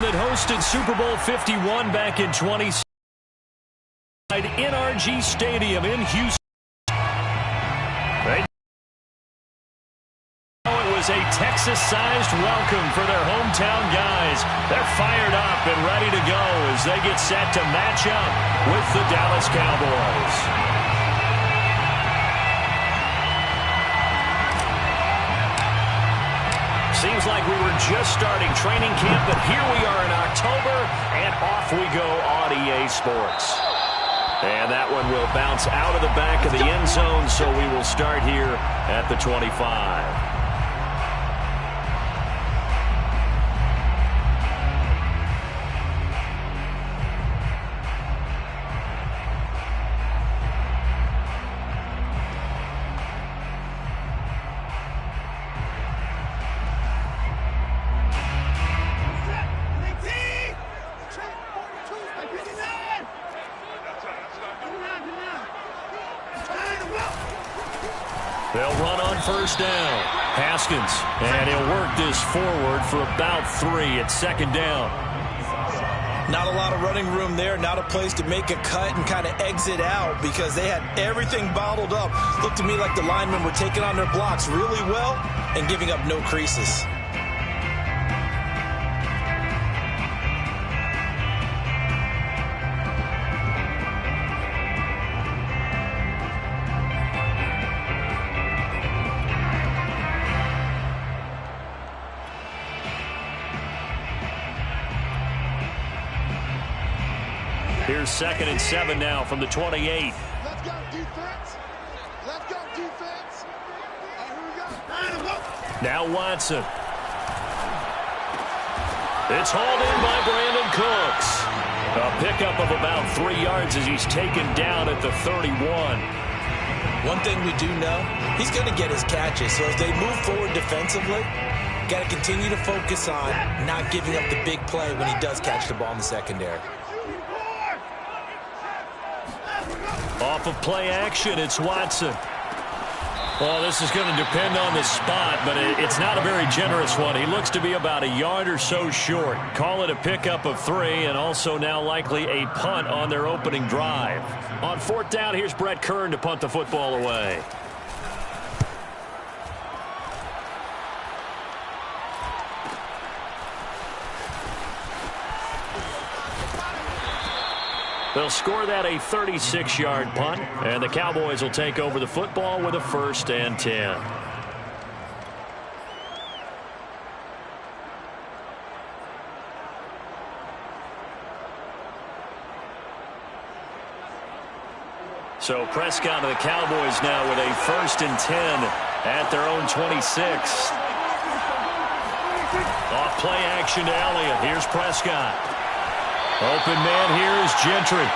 That hosted Super Bowl 51 back in 2016 at NRG Stadium in Houston. It was a Texas-sized welcome for their hometown guys. They're fired up and ready to go as they get set to match up with the Dallas Cowboys. Seems like we were just starting training camp, but here we are in October, and off we go on EA Sports. And that one will bounce out of the back of the end zone, so we will start here at the 25. They'll run on first down. Haskins, and he'll work this forward for about 3 at second down. Not a lot of running room there, not a place to make a cut and kind of exit out because they had everything bottled up. Looked to me like the linemen were taking on their blocks really well and giving up no creases. Here's 2nd and 7 now from the 28. Let's go, defense. Let's go, defense. Here we go. Now Watson. It's hauled in by Brandon Cooks. A pickup of about 3 yards as he's taken down at the 31. One thing we do know, he's going to get his catches. So as they move forward defensively, got to continue to focus on not giving up the big play when he does catch the ball in the secondary. Off of play action, it's Watson. Well, this is going to depend on the spot, but it's not a very generous one. He looks to be about a yard or so short. Call it a pickup of 3, and also now likely a punt on their opening drive. On 4th down, here's Brett Kern to punt the football away. They'll score that a 36-yard punt, and the Cowboys will take over the football with a 1st and 10. So Prescott of the Cowboys now with a 1st and 10 at their own 26. Off play action to Elliott. Here's Prescott. Open man here is Gentry.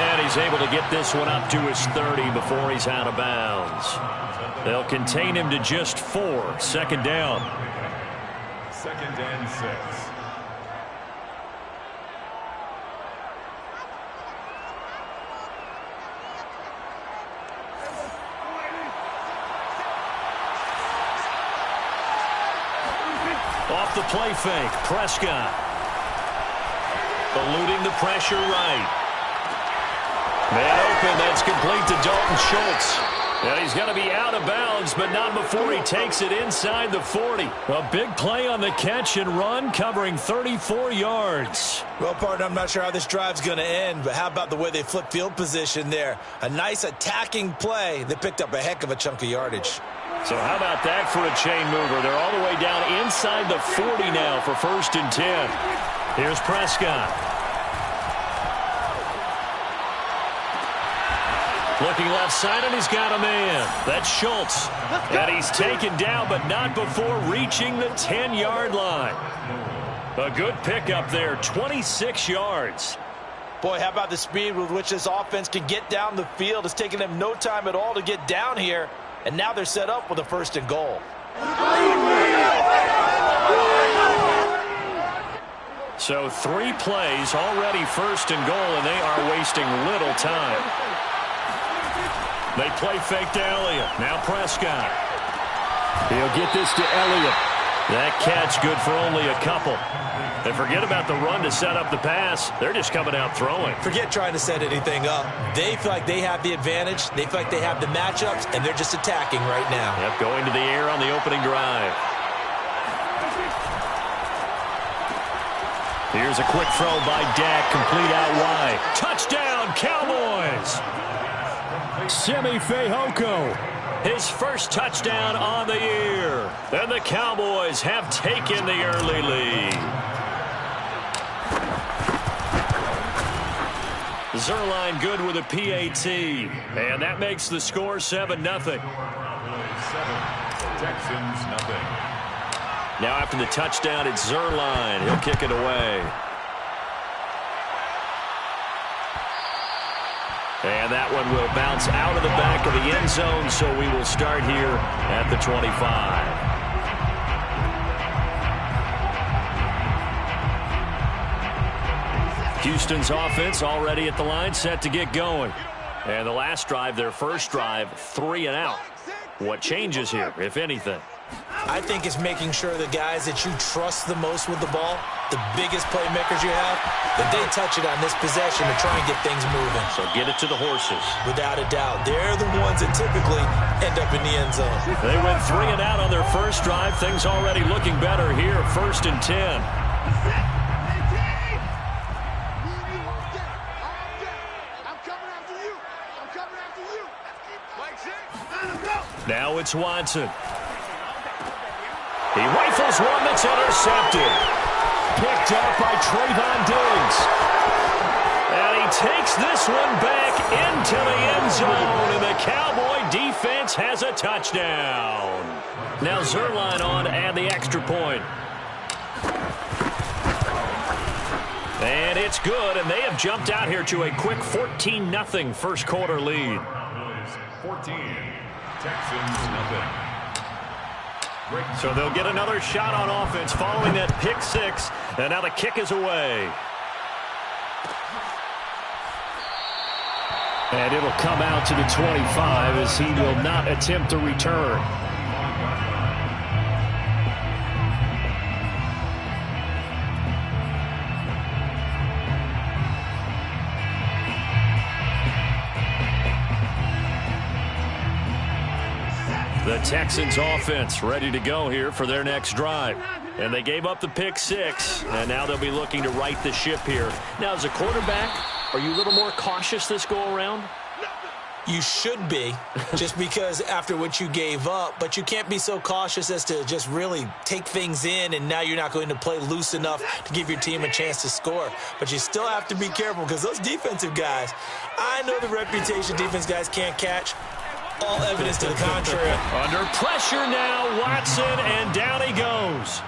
And he's able to get this one up to his 30 before he's out of bounds. They'll contain him to just 4. 2nd down. 2nd and 6. Off the play fake, Prescott. Eluding the pressure right. Man open, that's complete to Dalton Schultz. And he's going to be out of bounds, but not before he takes it inside the 40. A big play on the catch and run, covering 34 yards. Well, partner, I'm not sure how this drive's going to end, but how about the way they flip field position there? A nice attacking play that picked up a heck of a chunk of yardage. So how about that for a chain mover? They're all the way down inside the 40 now for 1st and 10. Here's Prescott. Looking left side, and he's got a man. That's Schultz. And he's taken down, but not before reaching the 10-yard line. A good pickup there, 26 yards. Boy, how about the speed with which this offense can get down the field? It's taken them no time at all to get down here, and now they're set up with a 1st and goal. So 3 plays, already 1st and goal, and they are wasting little time. They play fake to Elliott. Now Prescott. He'll get this to Elliott. That catch good for only a couple. And forget about the run to set up the pass. They're just coming out throwing. Forget trying to set anything up. They feel like they have the advantage. They feel like they have the matchups, and they're just attacking right now. Yep, going to the air on the opening drive. Here's a quick throw by Dak, complete out wide. Touchdown, Cowboys! Simi Fehoko, his first touchdown on the year. And the Cowboys have taken the early lead. Zuerlein good with a PAT. And that makes the score 7-0. 7, Texans nothing. Now after the touchdown, it's Zuerlein. He'll kick it away. And that one will bounce out of the back of the end zone, so we will start here at the 25. Houston's offense already at the line, set to get going. And the last drive, their first drive, 3 and out. What changes here, if anything? I think it's making sure the guys that you trust the most with the ball, the biggest playmakers you have, that they touch it on this possession to try and get things moving. So get it to the horses. Without a doubt. They're the ones that typically end up in the end zone. They went 3 and out on their first drive. Things already looking better here, 1st and 10. Now it's Watson. He rifles one that's intercepted. Picked up by Trayvon Diggs. And he takes this one back into the end zone, and the Cowboy defense has a touchdown. Now Zuerlein on to add the extra point. And it's good, and they have jumped out here to a quick 14-0 first quarter lead. 14, Texans nothing. So they'll get another shot on offense following that pick six, and now the kick is away. And it'll come out to the 25 as he will not attempt to return. The Texans offense ready to go here for their next drive. And they gave up the pick six, and now they'll be looking to right the ship here. Now, as a quarterback, are you a little more cautious this go-around? You should be, just because after what you gave up, but you can't be so cautious as to just really take things in, and now you're not going to play loose enough to give your team a chance to score. But you still have to be careful because those defensive guys, I know the reputation defense guys can't catch. All evidence to the contrary. Under pressure now, Watson, and down he goes.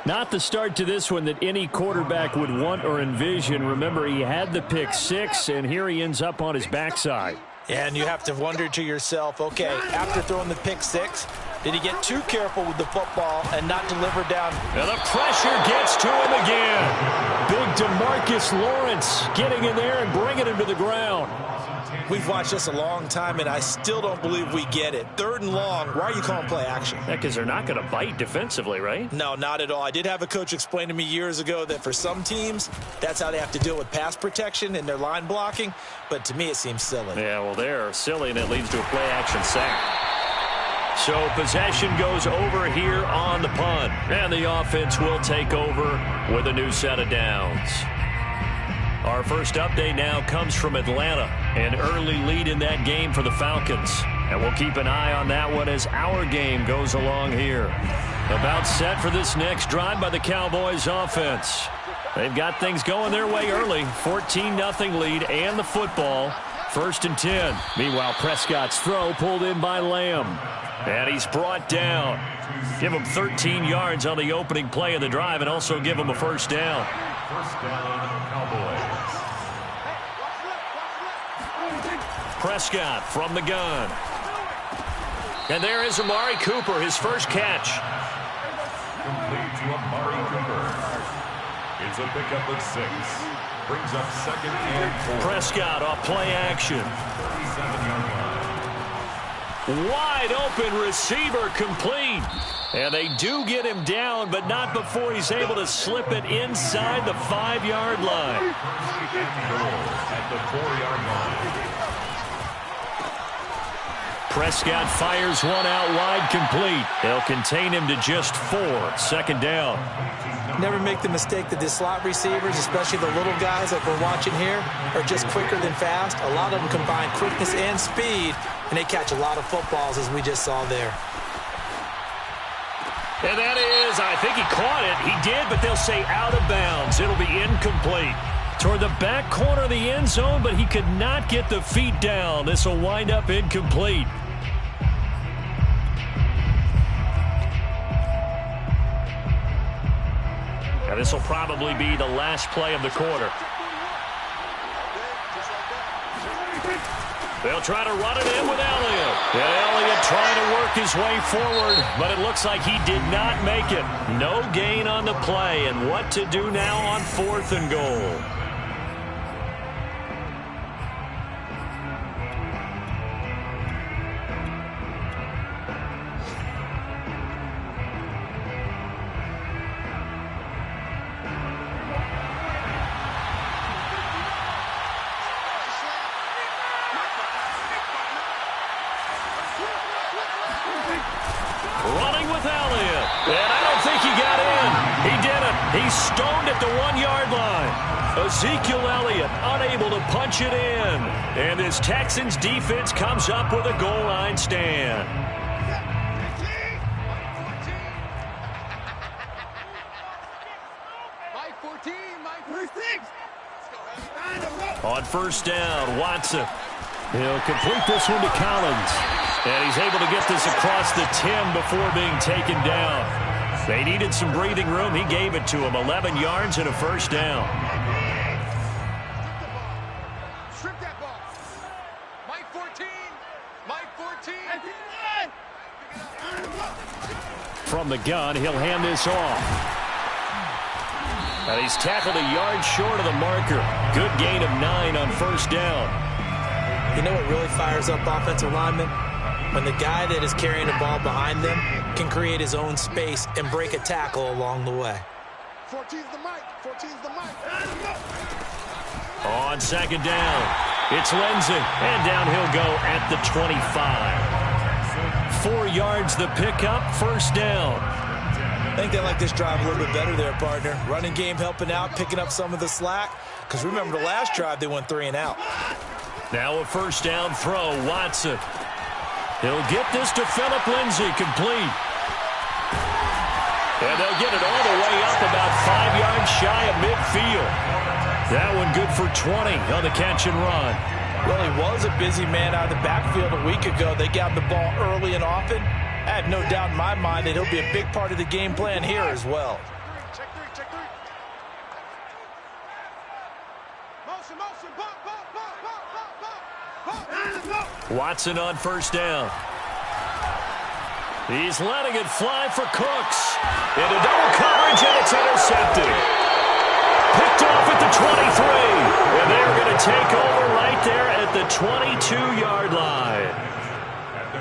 Not the start to this one that any quarterback would want or envision. Remember, he had the pick six, and here he ends up on his backside. And you have to wonder to yourself, okay, after throwing the pick six, did he get too careful with the football and not deliver down? And the pressure gets to him again. Big DeMarcus Lawrence getting in there and bringing him to the ground. We've watched this a long time, and I still don't believe we get it. 3rd and long, why are you calling play action? Yeah, because they're not going to bite defensively, right? No, not at all. I did have a coach explain to me years ago that for some teams, that's how they have to deal with pass protection and their line blocking. But to me, it seems silly. Yeah, well, they're silly, and it leads to a play action sack. So possession goes over here on the punt, and the offense will take over with a new set of downs. Our first update now comes from Atlanta. An early lead in that game for the Falcons. And we'll keep an eye on that one as our game goes along here. About set for this next drive by the Cowboys offense. They've got things going their way early. 14-0 lead and the football. 1st and 10. Meanwhile, Prescott's throw pulled in by Lamb. And he's brought down. Give him 13 yards on the opening play of the drive and also give him a first down. First down, Cowboys. Prescott from the gun. And there is Amari Cooper, his first catch. Complete to Amari Cooper. It's a pickup of 6. Brings up 2nd and 4. Prescott off play action. 37-yard line. Wide open receiver complete. And they do get him down, but not before he's able to slip it inside the 5-yard line. At the 4-yard line. Prescott fires one out wide complete. They'll contain him to just 4. Second down. Never make the mistake that the slot receivers, especially the little guys like we're watching here, are just quicker than fast. A lot of them combine quickness and speed, and they catch a lot of footballs, as we just saw there. And that is, I think he caught it. He did, but they'll say out of bounds. It'll be incomplete. Toward the back corner of the end zone, but he could not get the feet down. This will wind up incomplete. Now this will probably be the last play of the quarter. They'll try to run it in with Elliott. And Elliott trying to work his way forward, but it looks like he did not make it. No gain on the play, and what to do now on 4th and goal. Running with Elliott. And I don't think he got in. He didn't. He's stoned at the 1-yard line. Ezekiel Elliott unable to punch it in. And this Texans defense comes up with a goal line stand. On 1st down, Watson. He'll complete this one to Collins. And he's able to get this across the 10 before being taken down. They needed some breathing room. He gave it to him. 11 yards and a 1st down. Strip that ball. Mike 14. Mike 14. From the gun, he'll hand this off. And he's tackled a yard short of the marker. Good gain of 9 on 1st down. You know what really fires up offensive linemen? When the guy that is carrying the ball behind them can create his own space and break a tackle along the way. 14's the mic. 14's the mic. On 2nd down, it's Lindsey. And down he'll go at the 25. 4 yards the pickup, 1st down. I think they like this drive a little bit better there, partner. Running game helping out, picking up some of the slack. Because remember the last drive, they went 3 and out. Now a 1st down throw, Watson. He'll get this to Phillip Lindsay, complete. And they'll get it all the way up about 5 yards shy of midfield. That one good for 20 on the catch and run. Well, he was a busy man out of the backfield a week ago. They got the ball early and often. I have no doubt in my mind that he'll be a big part of the game plan here as well. Check three. Motion. Bump. Watson on 1st down. He's letting it fly for Cooks. Into double coverage, and it's intercepted. Picked off at the 23. And they're going to take over right there at the 22-yard line.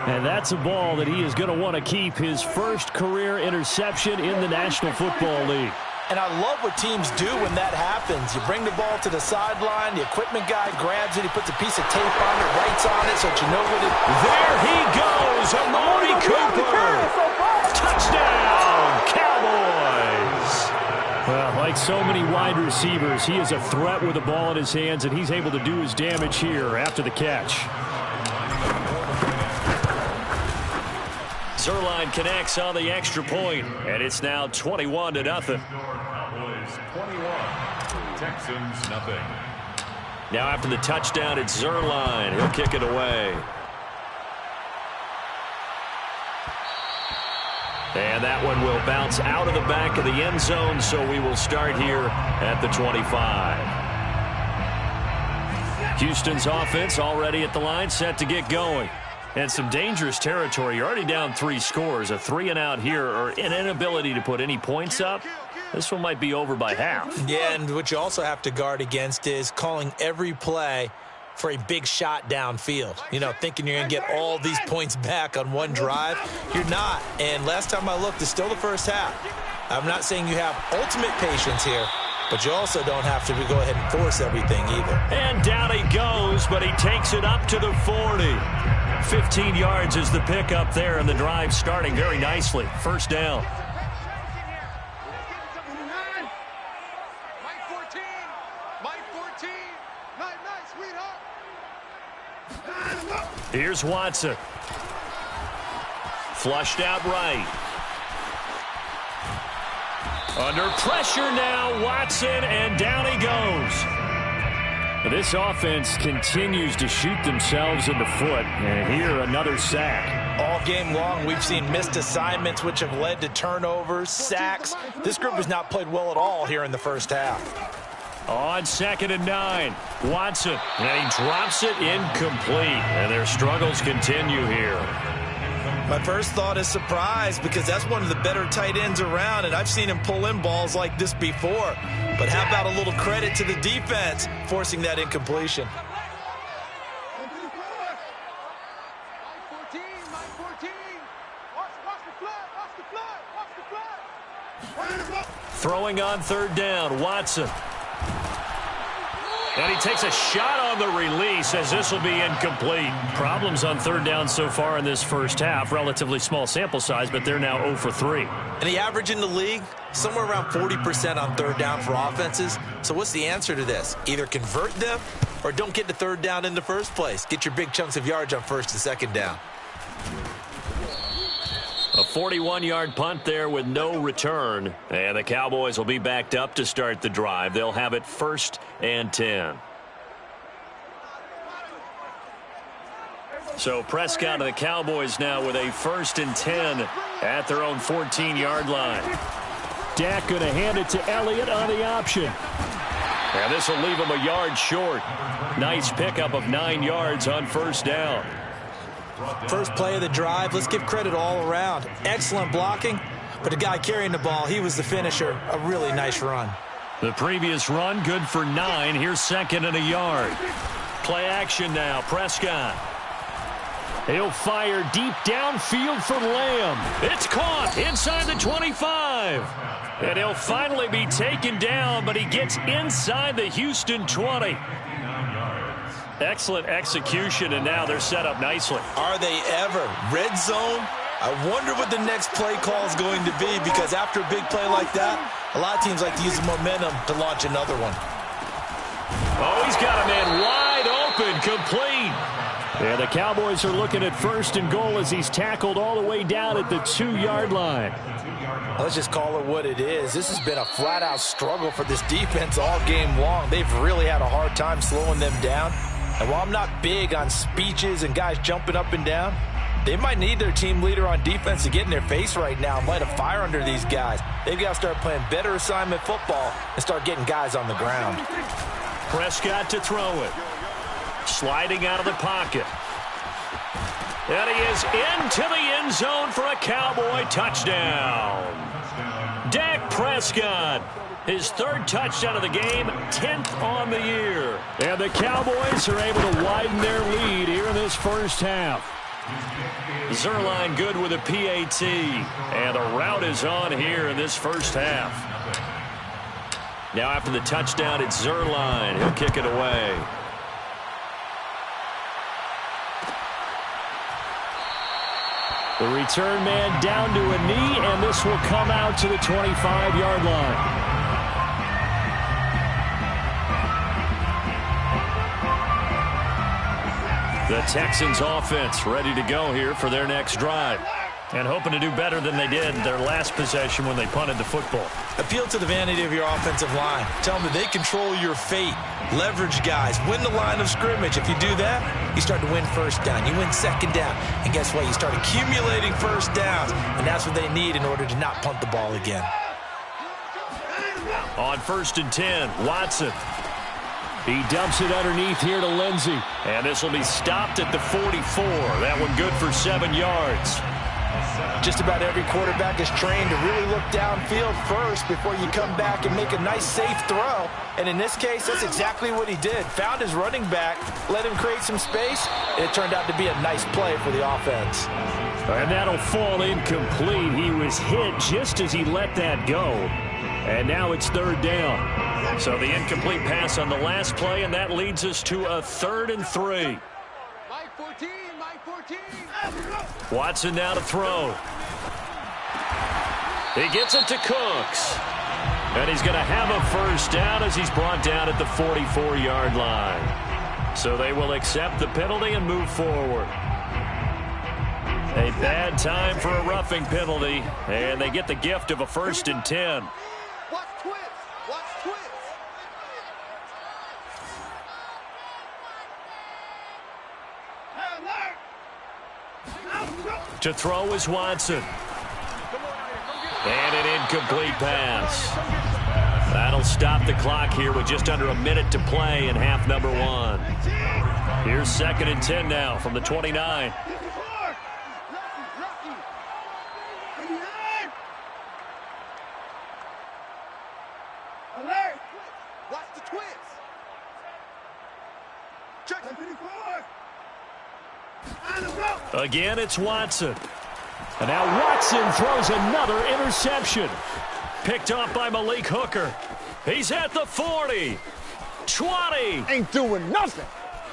And that's a ball that he is going to want to keep, his first career interception in the National Football League. And I love what teams do when that happens. You bring the ball to the sideline, the equipment guy grabs it, he puts a piece of tape on it, writes on it so that you know what it is. There he goes, Amari Cooper. Touchdown, Cowboys. Well, like so many wide receivers, he is a threat with the ball in his hands, and he's able to do his damage here after the catch. Zuerlein connects on the extra point, and it's now 21-0. Cowboys 21, Texans nothing. Now after the touchdown, it's Zuerlein. He'll kick it away. And that one will bounce out of the back of the end zone, so we will start here at the 25. Houston's offense already at the line, set to get going. And some dangerous territory. You're already down 3 scores. A 3-and-out here, or an inability to put any points up. This one might be over by half. Yeah, and what you also have to guard against is calling every play for a big shot downfield. You know, thinking you're going to get all these points back on one drive. You're not. And last time I looked, it's still the first half. I'm not saying you have ultimate patience here, but you also don't have to go ahead and force everything either. And down he goes, but he takes it up to the 40. 15 yards is the pickup there, and the drive starting very nicely. First down. Here's Watson. Flushed out right. Under pressure now, Watson, and down he goes. This offense continues to shoot themselves in the foot, and here another sack. All game long, we've seen missed assignments, which have led to turnovers, sacks. This group has not played well at all here in the first half. On 2nd and 9, Watson, and he drops it incomplete, and their struggles continue here. My first thought is surprise, because that's one of the better tight ends around, and I've seen him pull in balls like this before. But how about a little credit to the defense forcing that incompletion? Throwing on 3rd down, Watson. And he takes a shot on the release as this will be incomplete. Problems on 3rd down so far in this first half. Relatively small sample size, but they're now 0 for 3. And the average in the league, somewhere around 40% on 3rd down for offenses. So what's the answer to this? Either convert them or don't get to 3rd down in the first place. Get your big chunks of yards on 1st and 2nd down. A 41-yard punt there with no return. And the Cowboys will be backed up to start the drive. They'll have it 1st and 10. So Prescott and the Cowboys now with a 1st and 10 at their own 14-yard line. Dak going to hand it to Elliott on the option. And this will leave him a yard short. Nice pickup of 9 yards on 1st down. First play of the drive, let's give credit all around. Excellent blocking, but the guy carrying the ball, he was the finisher. A really nice run. The previous run, good for 9. Here's 2nd and a yard. Play action now, Prescott. He'll fire deep downfield for Lamb. It's caught inside the 25. And he'll finally be taken down, but he gets inside the Houston 20. Excellent execution, and now they're set up nicely. Are they ever? Red zone? I wonder what the next play call is going to be, because after a big play like that, a lot of teams like to use the momentum to launch another one. Oh, he's got a man wide open, complete. And the Cowboys are looking at 1st and goal as he's tackled all the way down at the 2-yard line. Let's just call it what it is. This has been a flat-out struggle for this defense all game long. They've really had a hard time slowing them down. And while I'm not big on speeches and guys jumping up and down, they might need their team leader on defense to get in their face right now and light a fire under these guys. They've got to start playing better assignment football and start getting guys on the ground. Prescott to throw it. Sliding out of the pocket. And he is into the end zone for a Cowboy touchdown. Dak Prescott. His 3rd touchdown of the game, 10th on the year. And the Cowboys are able to widen their lead here in this first half. Zuerlein good with a PAT. And the route is on here in this first half. Now after the touchdown, it's Zuerlein. He'll kick it away. The return man down to a knee, and this will come out to the 25-yard line. The Texans offense ready to go here for their next drive. And hoping to do better than they did their last possession when they punted the football. Appeal to the vanity of your offensive line. Tell them that they control your fate. Leverage guys. Win the line of scrimmage. If you do that, you start to win 1st down. You win 2nd down. And guess what? You start accumulating 1st downs. And that's what they need in order to not punt the ball again. On 1st and 10, Watson. He dumps it underneath here to Lindsey. And this will be stopped at the 44. That one good for 7 yards. Just about every quarterback is trained to really look downfield first before you come back and make a nice, safe throw. And in this case, that's exactly what he did. Found his running back, let him create some space, and it turned out to be a nice play for the offense. And that'll fall incomplete. He was hit just as he let that go. And now it's third down. So the incomplete pass on the last play, and that leads us to a 3rd and 3. Mike 14, Mike 14. Watson now to throw. He gets it to Cooks. And he's going to have a first down as he's brought down at the 44-yard line. So they will accept the penalty and move forward. A bad time for a roughing penalty, and they get the gift of a 1st and 10. Watch twist. Watch twist. To throw is Watson. And an incomplete pass. That'll stop the clock here with just under a minute to play in half number 1. Here's 2nd and 10 now from the 29. Watch the twist. Check. Again, it's Watson. And now Watson throws another interception. Picked off by Malik Hooker. He's at the 40. 20. Ain't doing nothing.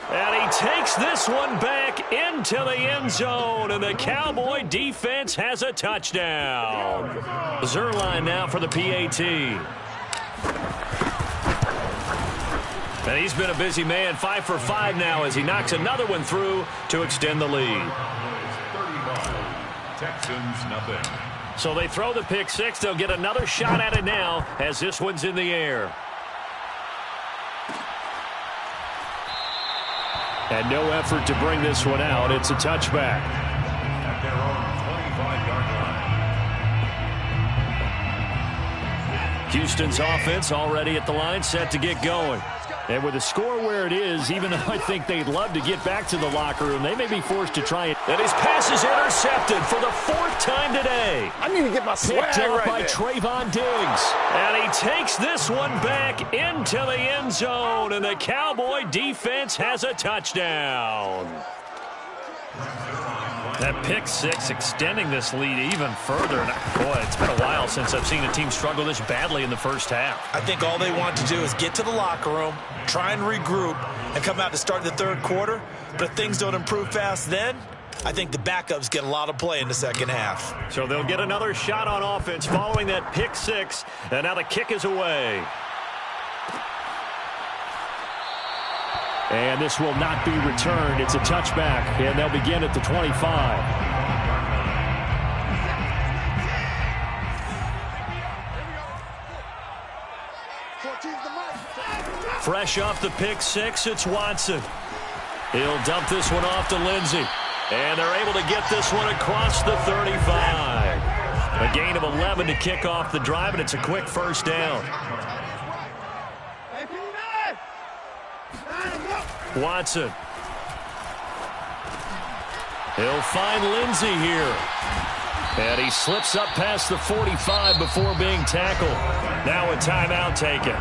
And he takes this one back into the end zone. And the Cowboy defense has a touchdown. Zuerlein now for the PAT. And he's been a busy man, 5 for 5 now as he knocks another one through to extend the lead. Texans nothing. So they throw the pick 6. They'll get another shot at it now as this one's in the air. And no effort to bring this one out. It's a touchback. At their own 25-yard line. Houston's offense already at the line, set to get going. And with the score where it is, even though I think they'd love to get back to the locker room, they may be forced to try it. And his pass is intercepted for the 4th time today. I need to get my swag Picked up right by there. Trayvon Diggs. And he takes this one back into the end zone. And the Cowboy defense has a touchdown. That pick 6 extending this lead even further. And boy, it's been a while since I've seen a team struggle this badly in the first half. I think all they want to do is get to the locker room, try and regroup, and come out to start the 3rd quarter. But if things don't improve fast then, I think the backups get a lot of play in the second half. So they'll get another shot on offense following that pick 6. And now the kick is away. And this will not be returned. It's a touchback, and they'll begin at the 25. Fresh off the pick 6, it's Watson. He'll dump this one off to Lindsey. And they're able to get this one across the 35. A gain of 11 to kick off the drive, and it's a quick first down. Watson. He'll find Lindsey here. And he slips up past the 45 before being tackled. Now a timeout taken.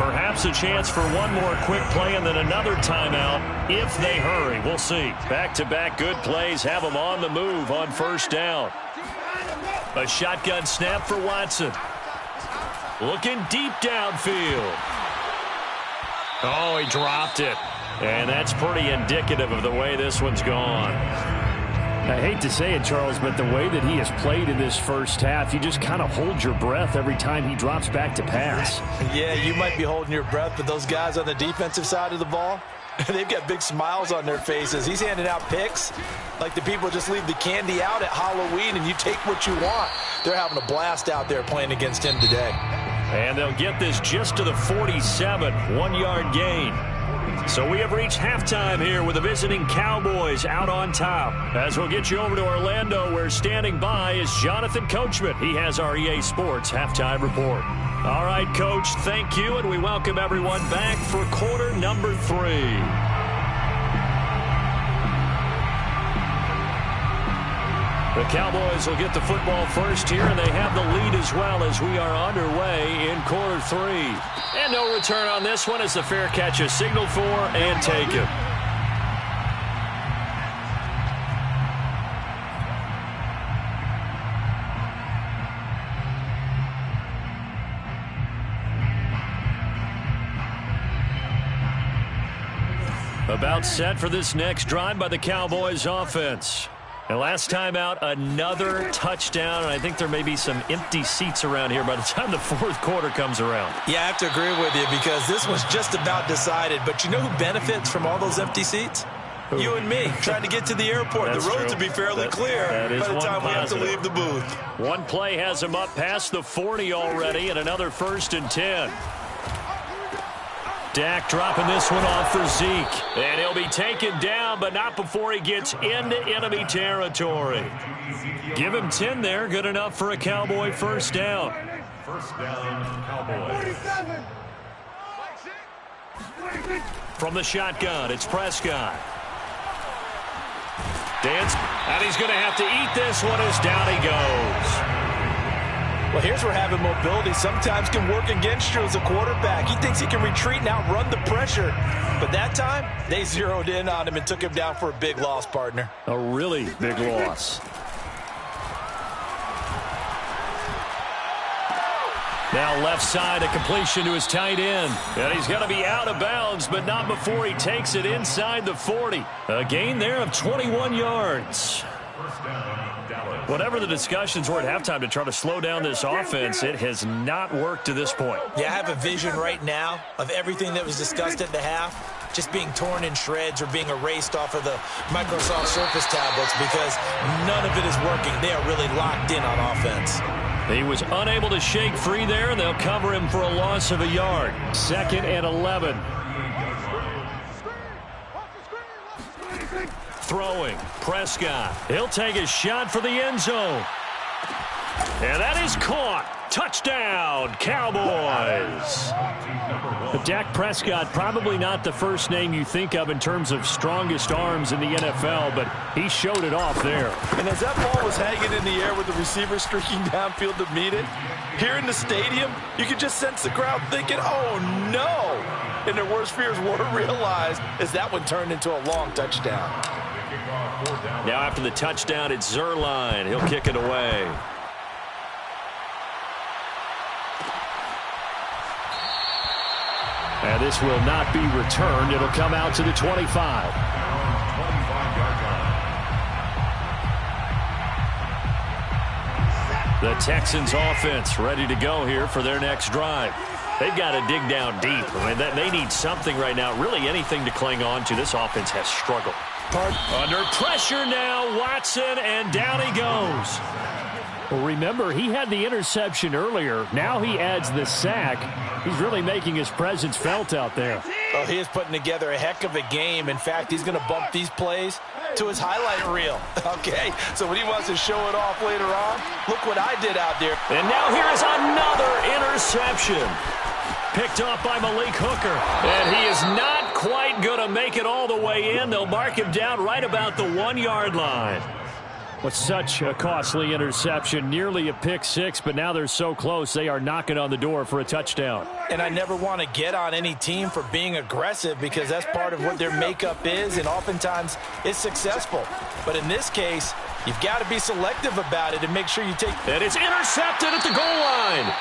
Perhaps a chance for one more quick play and then another timeout if they hurry. We'll see. Back-to-back good plays have them on the move on first down. A shotgun snap for Watson. Looking deep downfield. Oh, he dropped it. And that's pretty indicative of the way this one's gone. I hate to say it, Charles, but the way that he has played in this first half, you just kind of hold your breath every time he drops back to pass. Yeah, you might be holding your breath, but those guys on the defensive side of the ball, they've got big smiles on their faces. He's handing out picks like the people just leave the candy out at Halloween and you take what you want. They're having a blast out there playing against him today. And they'll get this just to the 47, 1-yard gain. So we have reached halftime here with the visiting Cowboys out on top. As we'll get you over to Orlando, where standing by is Jonathan Coachman. He has our EA Sports halftime report. All right, Coach, thank you, and we welcome everyone back for quarter number 3. The Cowboys will get the football first here, and they have the lead as well as we are underway in quarter 3. And no return on this one as the fair catch is signaled for and taken. About set for this next drive by the Cowboys offense. And last time out, another touchdown, and I think there may be some empty seats around here by the time the fourth quarter comes around. Yeah, I have to agree with you because this was just about decided. But you know who benefits from all those empty seats? Who? You and me, trying to get to the airport. The roads will be fairly clear by the time we have to leave the booth. One play has him up past the 40 already, and another 1st and 10. Dak dropping this one off for Zeke. And he'll be taken down, but not before he gets into enemy territory. Give him 10 there. Good enough for a Cowboy first down. First down, Cowboys. From the shotgun, it's Prescott. Dance, and he's going to have to eat this one as down he goes. Well, here's where having mobility sometimes can work against you as a quarterback. He thinks he can retreat and outrun the pressure. But that time, they zeroed in on him and took him down for a big loss, partner. A really big loss. Now left side, a completion to his tight end. And he's going to be out of bounds, but not before he takes it inside the 40. A gain there of 21 yards. First down, Dallas. Whatever the discussions were at halftime to try to slow down this offense, it has not worked to this point. Yeah, I have a vision right now of everything that was discussed at the half just being torn in shreds or being erased off of the Microsoft Surface tablets because none of it is working. They are really locked in on offense. He was unable to shake free there, and they'll cover him for a loss of a yard. 2nd and 11. Throwing, Prescott. He'll take a shot for the end zone. And that is caught. Touchdown, Cowboys. Dak Prescott, probably not the first name you think of in terms of strongest arms in the NFL, but he showed it off there. And as that ball was hanging in the air with the receiver streaking downfield to meet it, here in the stadium, you could just sense the crowd thinking, oh, no. And their worst fears were realized as that one turned into a long touchdown. Now after the touchdown, it's Zuerlein. He'll kick it away. And this will not be returned. It'll come out to the 25. 25-yard line. The Texans offense ready to go here for their next drive. They've got to dig down deep. I mean, they need something right now, really anything to cling on to. This offense has struggled. Under pressure now, Watson, and down he goes. Well, remember, he had the interception earlier. Now he adds the sack. He's really making his presence felt out there. Oh, he is putting together a heck of a game. In fact, he's going to bump these plays to his highlight reel. Okay, so when he wants to show it off later on, look what I did out there. And now here is another interception. Picked off by Malik Hooker. And he is not quite going to make it all the way in. They'll mark him down right about the 1-yard line. With such a costly interception, nearly a pick six, but now they're so close they are knocking on the door for a touchdown. And I never want to get on any team for being aggressive because that's part of what their makeup is, and oftentimes it's successful. But in this case, you've got to be selective about it and make sure you take... And it's intercepted at the goal line.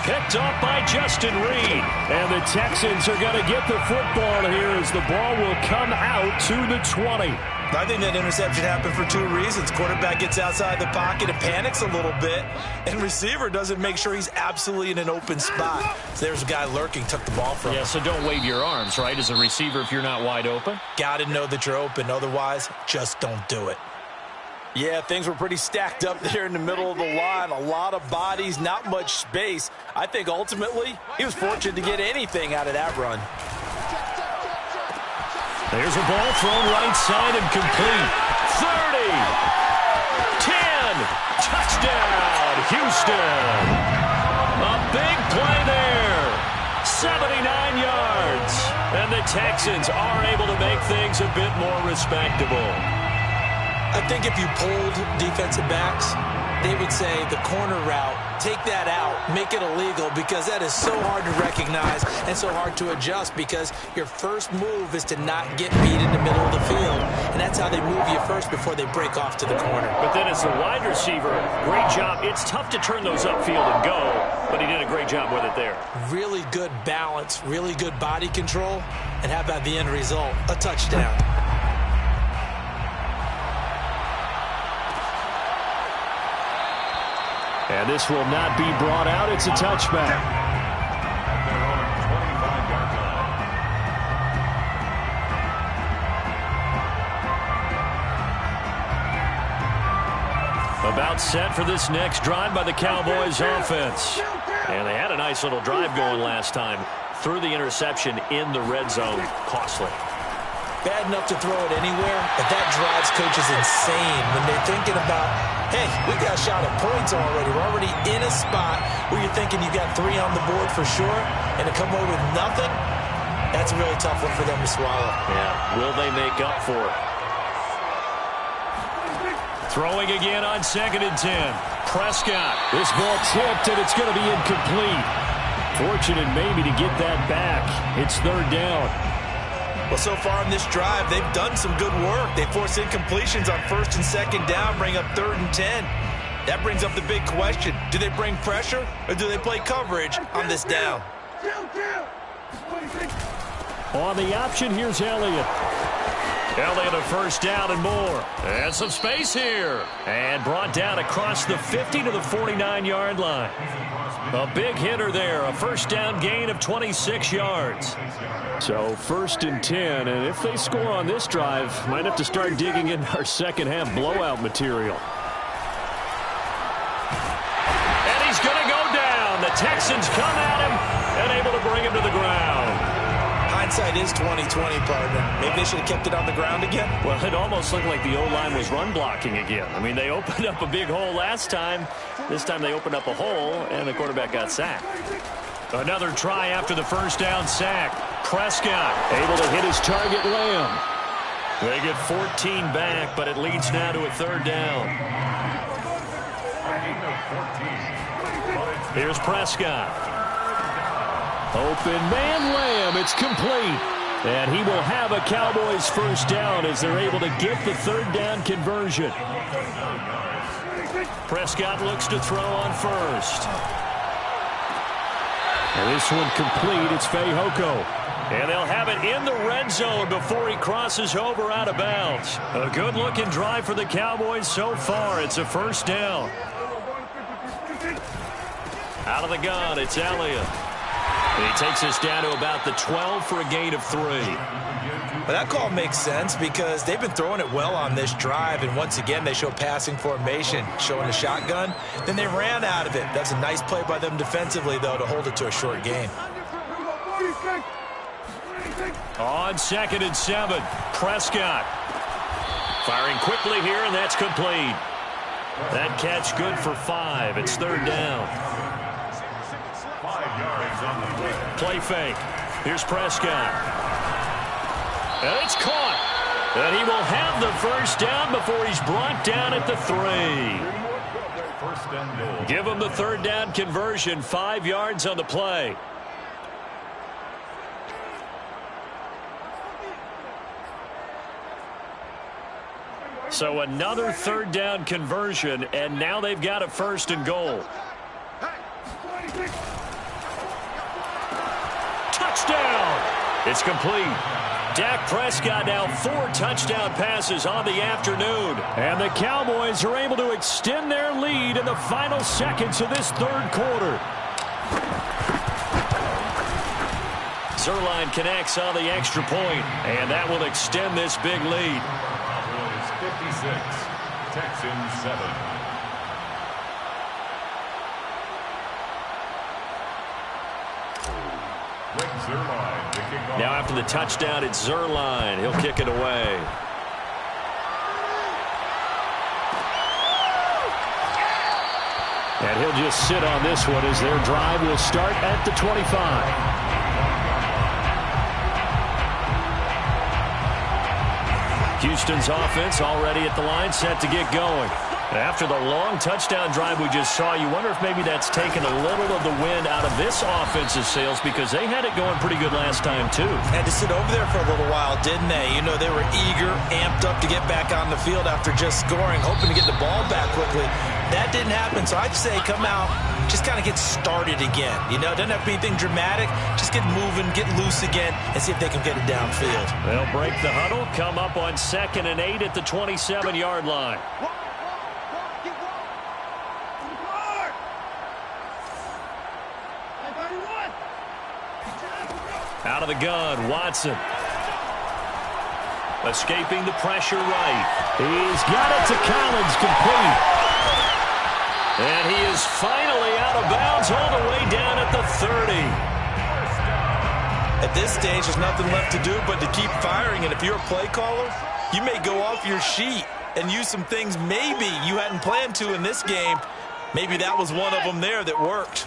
Picked off by Justin Reed. And the Texans are going to get the football here as the ball will come out to the 20. I think that interception happened for two reasons. Quarterback gets outside the pocket and panics a little bit, and receiver doesn't make sure he's absolutely in an open spot. So there's a guy lurking, took the ball from him. Yeah, so don't wave your arms, right, as a receiver if you're not wide open? Got to know that you're open. Otherwise, just don't do it. Yeah, things were pretty stacked up there in the middle of the line. A lot of bodies, not much space. I think ultimately he was fortunate to get anything out of that run. There's a ball thrown right side and complete. 30. 10. Touchdown, Houston. A big play there. 79 yards. And the Texans are able to make things a bit more respectable. I think if you polled defensive backs, they would say the corner route, take that out, make it illegal, because that is so hard to recognize and so hard to adjust, because your first move is to not get beat in the middle of the field, and that's how they move you first before they break off to the corner. But then as the wide receiver, great job. It's tough to turn those upfield and go, but he did a great job with it there. Really good balance, really good body control, and how about the end result? A touchdown. And this will not be brought out. It's a touchback. At their own 25-yard line. About set for this next drive by the Cowboys offense. And they had a nice little drive going last time. Threw the interception in the red zone. Costly. Bad enough to throw it anywhere, but that drives coaches insane when they're thinking about, hey, we got a shot at points already. We're already in a spot where you're thinking you got 3 on the board for sure, and to come away with nothing, that's a really tough one for them to swallow. Yeah, will they make up for it? Throwing again on 2nd and 10. Prescott. This ball tipped, and it's going to be incomplete. Fortunate maybe to get that back. It's 3rd down. Well, so far in this drive, they've done some good work. They force incompletions on 1st and 2nd down, bring up 3rd and 10. That brings up the big question. Do they bring pressure, or do they play coverage on this down? On the option, here's Elliott. Elliott a 1st down and more. And some space here. And brought down across the 50 to the 49-yard line. A big hitter there. A 1st down gain of 26 yards. So 1st and 10, and if they score on this drive, might have to start digging in our second half blowout material. And he's going to go down. The Texans come at him and able to bring him to the ground. Hindsight is 20/20, partner. Maybe they should have kept it on the ground again. Well, it almost looked like the O-line was run blocking again. I mean, they opened up a big hole last time. This time they opened up a hole, and the quarterback got sacked. Another try after the 1st down sack. Prescott able to hit his target, Lamb. They get 14 back, but it leads now to a 3rd down. Here's Prescott. Open man, Lamb. It's complete. And he will have a Cowboys 1st down as they're able to get the 3rd down conversion. Prescott looks to throw on 1st. And this one complete. It's Fehoko. And they'll have it in the red zone before he crosses over out of bounds. A good-looking drive for the Cowboys so far. It's a 1st down. Out of the gun, it's Elliott. And he takes us down to about the 12 for a gain of 3. Well, that call makes sense because they've been throwing it well on this drive, and once again they show passing formation, showing the shotgun. Then they ran out of it. That's a nice play by them defensively, though, to hold it to a short gain. On 2nd and 7, Prescott. Firing quickly here, and that's complete. That catch good for 5. It's 3rd down. 5 yards on the play. Play fake. Here's Prescott. And it's caught. And he will have the 1st down before he's brought down at the 3. 1st and goal. Give him the 3rd down conversion. 5 yards on the play. So another 3rd down conversion, and now they've got a 1st and goal. Touchdown! It's complete. Dak Prescott now 4 touchdown passes on the afternoon. And the Cowboys are able to extend their lead in the final seconds of this 3rd quarter. Zuerlein connects on the extra point, and that will extend this big lead. 56, Texans 7. Rick Zuerlein to kick off. Now after the touchdown, it's Zuerlein. He'll kick it away. And he'll just sit on this one as their drive will start at the 25. Houston's offense already at the line, set to get going. After the long touchdown drive we just saw, you wonder if maybe that's taken a little of the wind out of this offense's sails, because they had it going pretty good last time, too. Had to sit over there for a little while, didn't they? You know, they were eager, amped up to get back on the field after just scoring, hoping to get the ball back quickly. That didn't happen, so I'd say come out, just kind of get started again. You know, doesn't have to be anything dramatic. Just get moving, get loose again, and see if they can get it downfield. They'll break the huddle, come up on 2nd and 8 at the 27-yard line. Out of the gun, Watson. Escaping the pressure right. He's got it to Collins, complete. And he is finally out of bounds all the way down at the 30. At this stage, there's nothing left to do but to keep firing. And if you're a play caller, you may go off your sheet and use some things maybe you hadn't planned to in this game. Maybe that was one of them there that worked.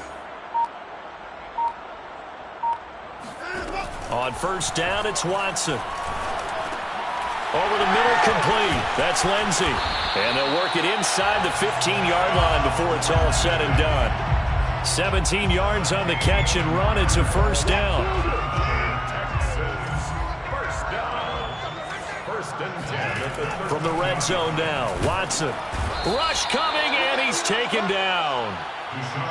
On 1st down, it's Watson. Over the middle, complete. That's Lindsey. And they'll work it inside the 15-yard line before it's all said and done. 17 yards on the catch and run. It's a 1st down. First down. 1st and 10 at the 30. From the red zone now, Watson. Rush coming, and he's taken down.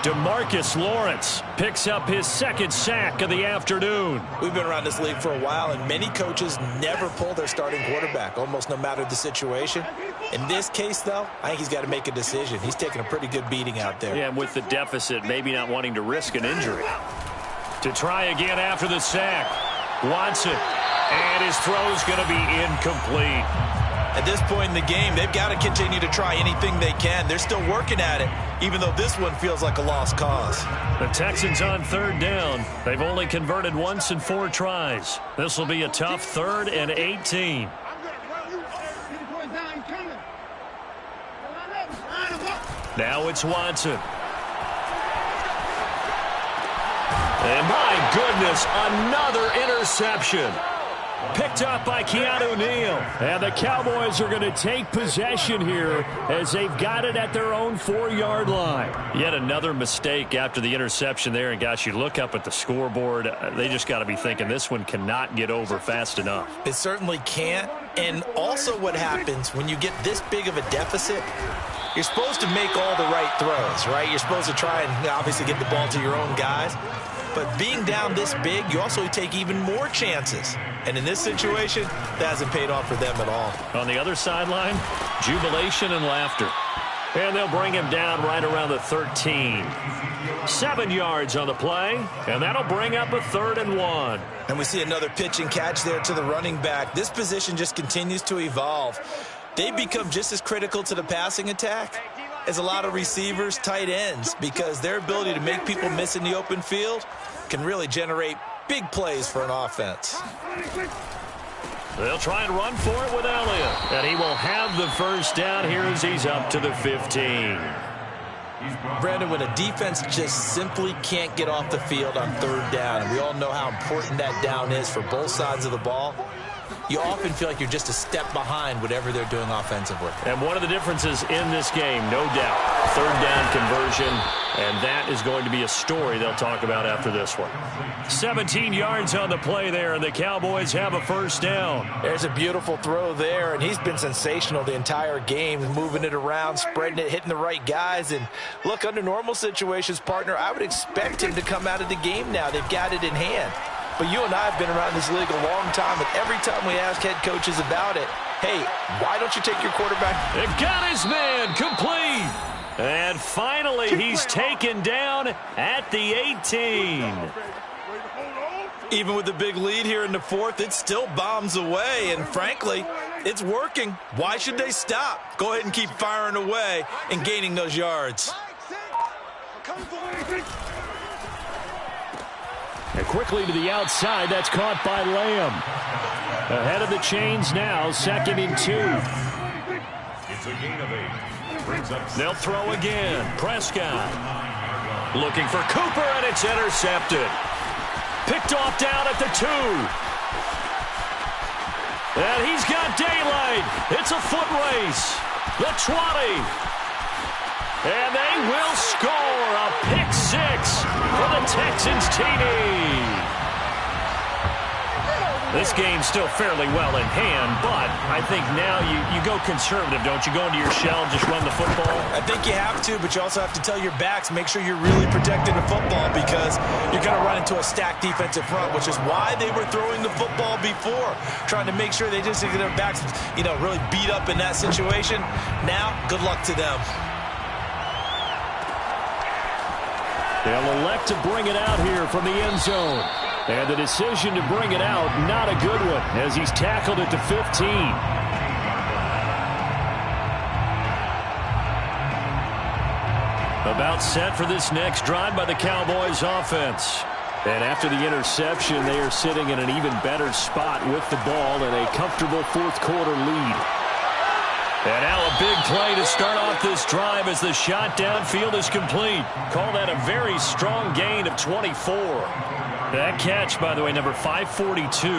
DeMarcus Lawrence picks up his 2nd sack of the afternoon. We've been around this league for a while, and many coaches never pull their starting quarterback, almost no matter the situation. In this case, though, I think he's got to make a decision. He's taking a pretty good beating out there. Yeah, and with the deficit, maybe not wanting to risk an injury. To try again after the sack, Watson. And his throw's going to be incomplete. At this point in the game, they've got to continue to try anything they can. They're still working at it, even though this one feels like a lost cause. The Texans on 3rd down. They've only converted once in 4 tries. This will be a tough 3rd and 18. Now it's Watson. And my goodness, another interception. Picked up by Keanu Neal. And the Cowboys are going to take possession here as they've got it at their own 4-yard line. Yet another mistake after the interception there. And gosh, you look up at the scoreboard, they just got to be thinking this one cannot get over fast enough. It certainly can't. And also what happens when you get this big of a deficit, you're supposed to make all the right throws, right? You're supposed to try and obviously get the ball to your own guys. But being down this big, you also take even more chances. And in this situation, that hasn't paid off for them at all. On the other sideline, jubilation and laughter. And they'll bring him down right around the 13. 7 yards on the play, and that'll bring up a 3rd and 1. And we see another pitch and catch there to the running back. This position just continues to evolve. They become just as critical to the passing attack as a lot of receivers, tight ends, because their ability to make people miss in the open field can really generate big plays for an offense. They'll try and run for it with Elliott. And he will have the 1st down here as he's up to the 15. Brandon, when a defense just simply can't get off the field on 3rd down, and we all know how important that down is for both sides of the ball, you often feel like you're just a step behind whatever they're doing offensively. And one of the differences in this game, no doubt, 3rd down conversion, and that is going to be a story they'll talk about after this one. 17 yards on the play there, and the Cowboys have a 1st down. There's a beautiful throw there, and he's been sensational the entire game, moving it around, spreading it, hitting the right guys. And look, under normal situations, partner, I would expect him to come out of the game now. They've got it in hand. But you and I have been around this league a long time, and every time we ask head coaches about it, hey, why don't you take your quarterback? It got his man complete. And finally, he's taken down at the 18. Even with the big lead here in the 4th, it still bombs away, and frankly, it's working. Why should they stop? Go ahead and keep firing away and gaining those yards. And quickly to the outside, that's caught by Lamb. Ahead of the chains now, 2nd and 2. It's a gain of 8. Brings up. They'll throw again. Prescott looking for Cooper, and it's intercepted. Picked off down at the 2. And he's got daylight. It's a foot race. The 20. And they will score a pick six for the Texans TD. This game's still fairly well in hand, but I think now you go conservative, don't you? Go into your shell and just run the football? I think you have to, but you also have to tell your backs, make sure you're really protecting the football because you're going to run into a stacked defensive front, which is why they were throwing the football before, trying to make sure they just get their backs, really beat up in that situation. Now, good luck to them. They'll elect to bring it out here from the end zone. And the decision to bring it out, not a good one, as he's tackled at the 15. About set for this next drive by the Cowboys offense. And after the interception, they are sitting in an even better spot with the ball and a comfortable fourth quarter lead. And now a big play to start off this drive as the shot downfield is complete. Call that a very strong gain of 24. That catch, by the way, number 542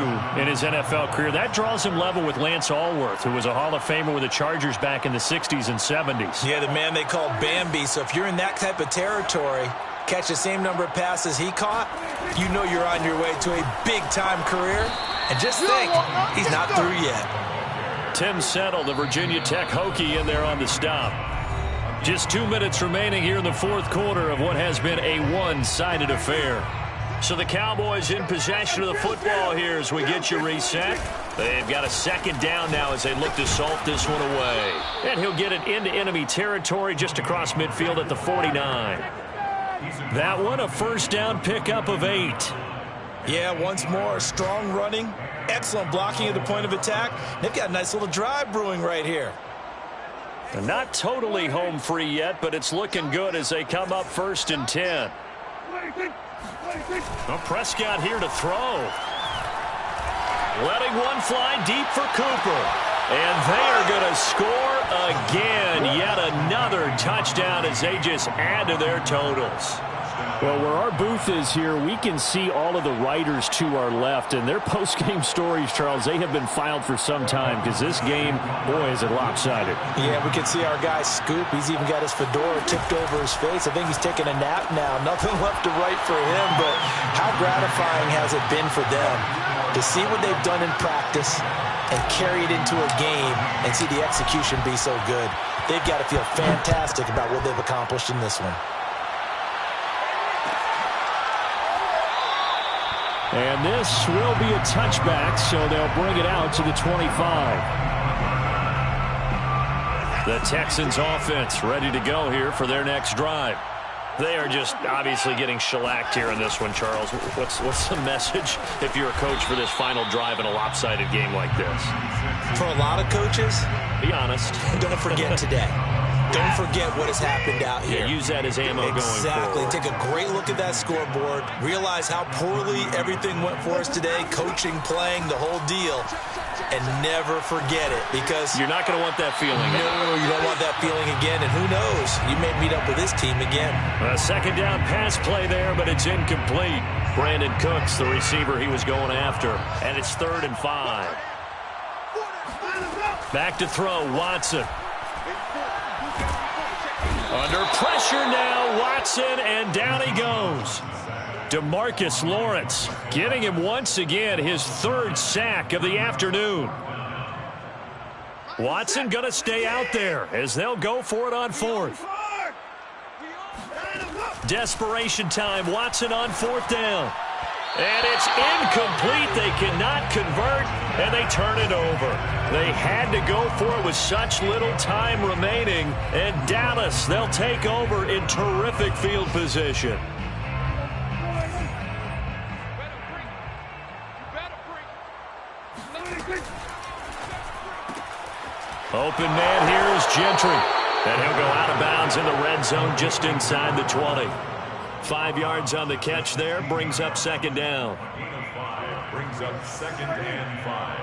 in his NFL career. That draws him level with Lance Allworth, who was a Hall of Famer with the Chargers back in the 60s and 70s. Yeah, the man they called Bambi. So if you're in that type of territory, catch the same number of passes he caught, you know you're on your way to a big-time career. And just think, he's not through yet. Tim Settle, the Virginia Tech Hokie, in there on the stop. Just 2 minutes remaining here in the fourth quarter of what has been a one-sided affair. So the Cowboys in possession of the football here as we get you reset. They've got a second down now as they look to salt this one away. And he'll get it into enemy territory just across midfield at the 49. That one a first down pickup of 8. Yeah, once more, strong running, excellent blocking at the point of attack. They've got a nice little drive brewing right here. They're not totally home free yet, but it's looking good as they come up 1st and 10. Well, Prescott here to throw. Letting one fly deep for Cooper. And they are going to score again. Yet another touchdown as they just add to their totals. Well, where our booth is here, we can see all of the writers to our left. And their post-game stories, Charles, they have been filed for some time because this game, boy, is it lopsided. Yeah, we can see our guy Scoop. He's even got his fedora tipped over his face. I think he's taking a nap now. Nothing left to write for him, but how gratifying has it been for them to see what they've done in practice and carry it into a game and see the execution be so good. They've got to feel fantastic about what they've accomplished in this one. And this will be a touchback, so they'll bring it out to the 25. The Texans offense ready to go here for their next drive. They are just obviously getting shellacked here in this one, Charles. What's the message if you're a coach for this final drive in a lopsided game like this? For a lot of coaches, be honest. Don't forget today. Don't forget what has happened out here. Yeah, use that as ammo going forward. Exactly. Take a great look at that scoreboard. Realize how poorly everything went for us today. Coaching, playing, the whole deal. And never forget it because you're not going to want that feeling. No, you don't want that feeling again. And who knows? You may meet up with this team again. A second down pass play there, but it's incomplete. Brandon Cooks, the receiver he was going after. And it's 3rd and 5. Back to throw, Watson. Under pressure now, Watson, and down he goes. DeMarcus Lawrence getting him once again his 3rd sack of the afternoon. Watson going to stay out there as they'll go for it on 4th. Desperation time, Watson on 4th down. And it's incomplete. They cannot convert, and they turn it over. They had to go for it with such little time remaining. And Dallas, they'll take over in terrific field position. Open man here is Gentry. And he'll go out of bounds in the red zone just inside the 20. 5 yards on the catch there, brings up 2nd down. Brings up 2nd and 5.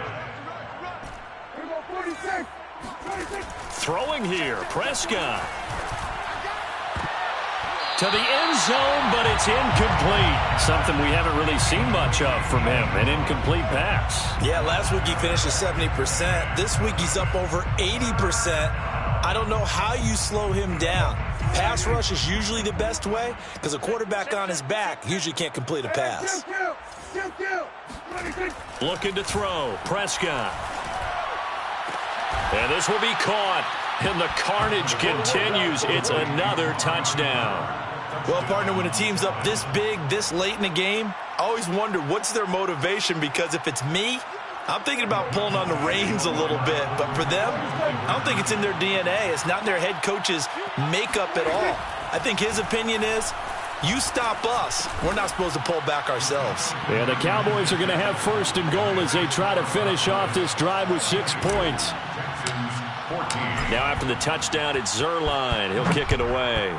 Throwing here, Prescott. to the end zone, but it's incomplete. Something we haven't really seen much of from him, an incomplete pass. Yeah, last week he finished at 70%. This week he's up over 80%. I don't know how you slow him down. Pass rush is usually the best way because a quarterback on his back usually can't complete a pass. Looking to throw. Prescott. And this will be caught. And the carnage continues. It's another touchdown. Well, partner, when a team's up this big, this late in the game, I always wonder what's their motivation, because if it's me, I'm thinking about pulling on the reins a little bit. But for them, I don't think it's in their DNA. It's not in their head coach's makeup at all. I think his opinion is, you stop us, we're not supposed to pull back ourselves. Yeah, the Cowboys are going to have first and goal as they try to finish off this drive with 6 points. Now after the touchdown, it's Zuerlein. He'll kick it away.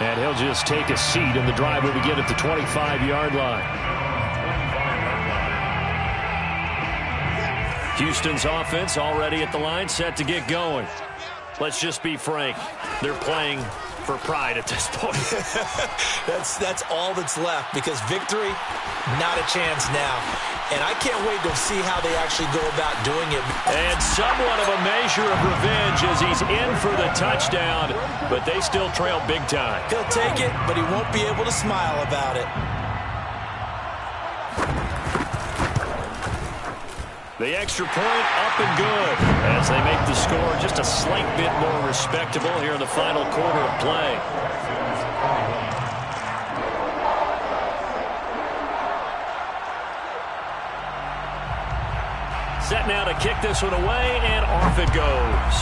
And he'll just take a seat, and the drive will begin at the 25-yard line. Houston's offense already at the line, set to get going. Let's just be frank. They're playing for pride at this point. That's all that's left, because victory, not a chance now. And I can't wait to see how they actually go about doing it. And somewhat of a measure of revenge as he's in for the touchdown, but they still trail big time. He'll take it, but he won't be able to smile about it. The extra point up and good as they make the score just a slight bit more respectable here in the final quarter of play. Set now to kick this one away, and off it goes.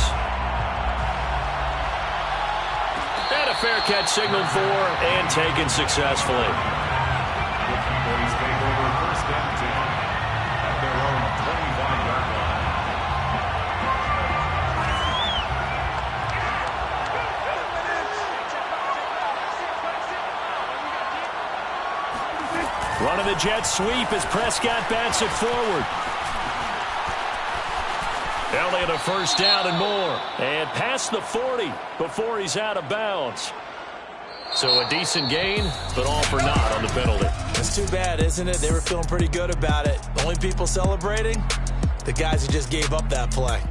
And a fair catch signaled for and taken successfully. Running the jet sweep as Prescott bats it forward. Elliott a first down and more. And past the 40 before he's out of bounds. So a decent gain, but all for naught on the penalty. It's too bad, isn't it? They were feeling pretty good about it. The only people celebrating, the guys who just gave up that play.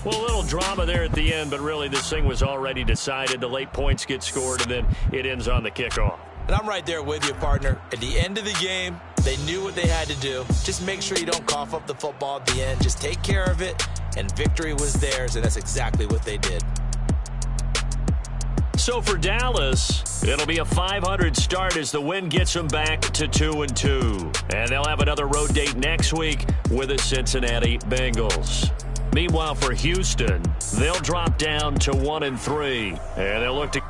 Well, a little drama there at the end, but really this thing was already decided. The late points get scored, and then it ends on the kickoff. And I'm right there with you, partner. At the end of the game, they knew what they had to do. Just make sure you don't cough up the football at the end. Just take care of it, and victory was theirs, and that's exactly what they did. So for Dallas, it'll be a .500 start as the win gets them back to 2-2. And they'll have another road date next week with the Cincinnati Bengals. Meanwhile, for Houston, they'll drop down to 1-3, and they'll look to